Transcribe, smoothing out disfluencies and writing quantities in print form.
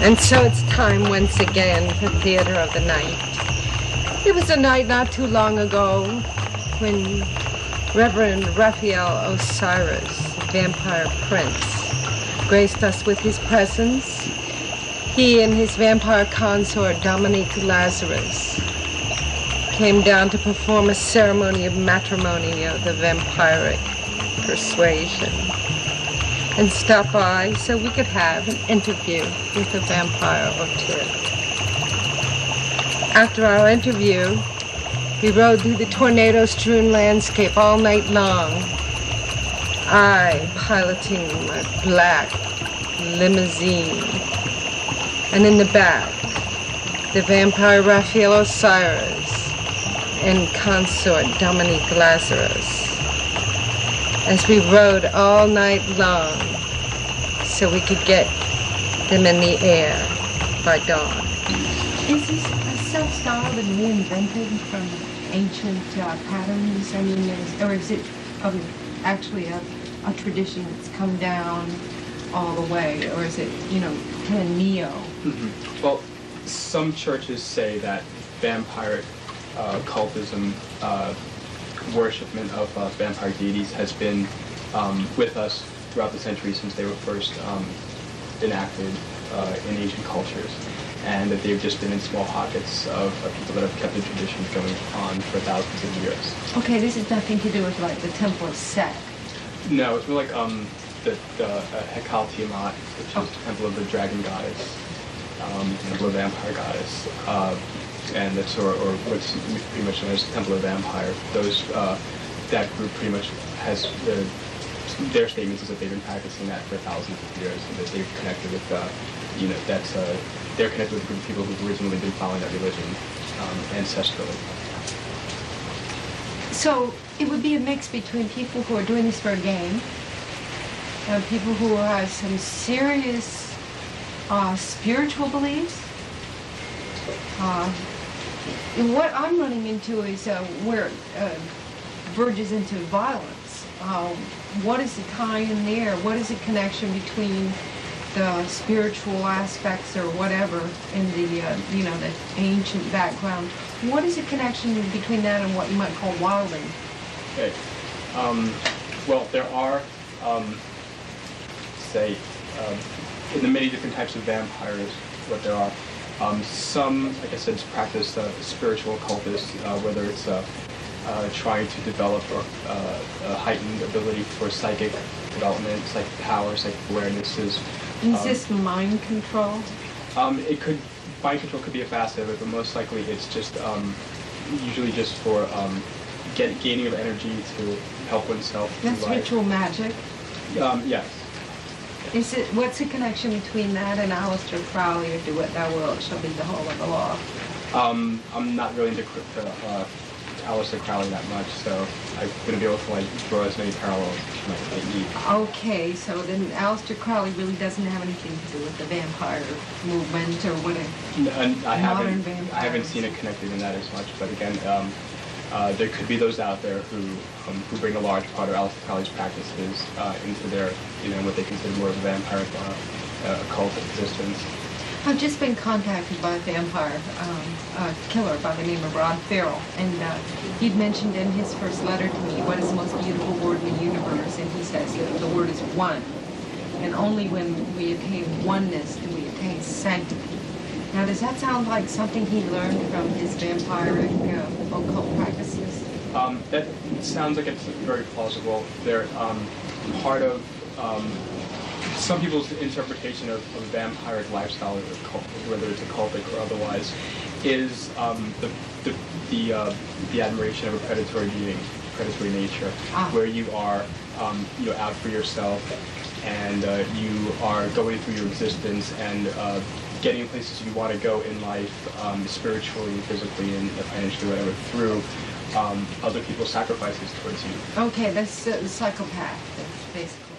And so it's time once again for Theater of the Night. It was a night not too long ago when Reverend Raphael Osiris, vampire prince, graced us with his presence. He and his vampire consort, Dominique Lazarus, came down to perform a ceremony of matrimony of the vampiric persuasion, and stop by so we could have an interview with a vampire or two. After our interview, we rode through the tornado-strewn landscape all night long, I piloting my black limousine, and in the back, the vampire Raphael Osiris and consort Dominique Lazarus, as we rode all night long so we could get them in the air by dawn. Is this self-styled and reinvented from ancient patterns? I mean, or is it actually a tradition that's come down all the way, or is it, you know, kind of neo? Mm-hmm. Well, some churches say that vampiric occultism, worshipment of vampire deities has been with us throughout the centuries since they were first enacted in ancient cultures, and that they've just been in small pockets of people that have kept the traditions going on for thousands of years. Okay, this has nothing to do with like the Templar sect. No, it's more like the Hecate, which is the temple of the dragon goddess, temple of the vampire goddess, and that's or what's pretty much known as the Temple of Vampire. Those that group pretty much has their statements is that they've been practicing that for thousands of years, and that they've connected with that's they're connected with a group of people who've originally been following that religion ancestrally. So it would be a mix between people who are doing this for a game and people who have some serious spiritual beliefs. What I'm running into is where it verges into violence. What is the tie in there? What is the connection between the spiritual aspects or whatever in the the ancient background? What is the connection between that and what you might call wilding? Okay. Well, there are, in the many different types of vampires, what there are. Some, like I said, practice spiritual occultists, whether it's trying to develop a heightened ability for psychic development, psychic power, psychic awarenesses. Is this mind control? Mind control could be a facet of it, but most likely it's just usually just for gaining of energy to help oneself. That's ritual magic? Yes. Is it, what's the connection between that and Aleister Crowley, or do what thou wilt shall be the whole of the law? I'm not really into Aleister Crowley that much, so I wouldn't be able to draw as many parallels as I need. Okay, so then Aleister Crowley really doesn't have anything to do with the vampire movement or what I haven't seen it connected in that as much, but again, there could be those out there who bring a large part of Aleister Crowley's practices into their, what they consider more of a vampire occult existence. I've just been contacted by a vampire killer by the name of Rod Farrell, and he'd mentioned in his first letter to me what is the most beautiful word in the universe, and he says that the word is one, and only when we attain oneness do we attain sanctity. Now, does that sound like something he learned from his vampiric occult practices? That sounds like it's very plausible. They're part of some people's interpretation of vampiric lifestyle, whether it's occultic or otherwise, is the admiration of a predatory being, predatory nature, where you are out for yourself, and you are going through your existence and getting places you want to go in life, spiritually, physically, and financially, whatever, through other people's sacrifices towards you. Okay, that's the psychopath, basically.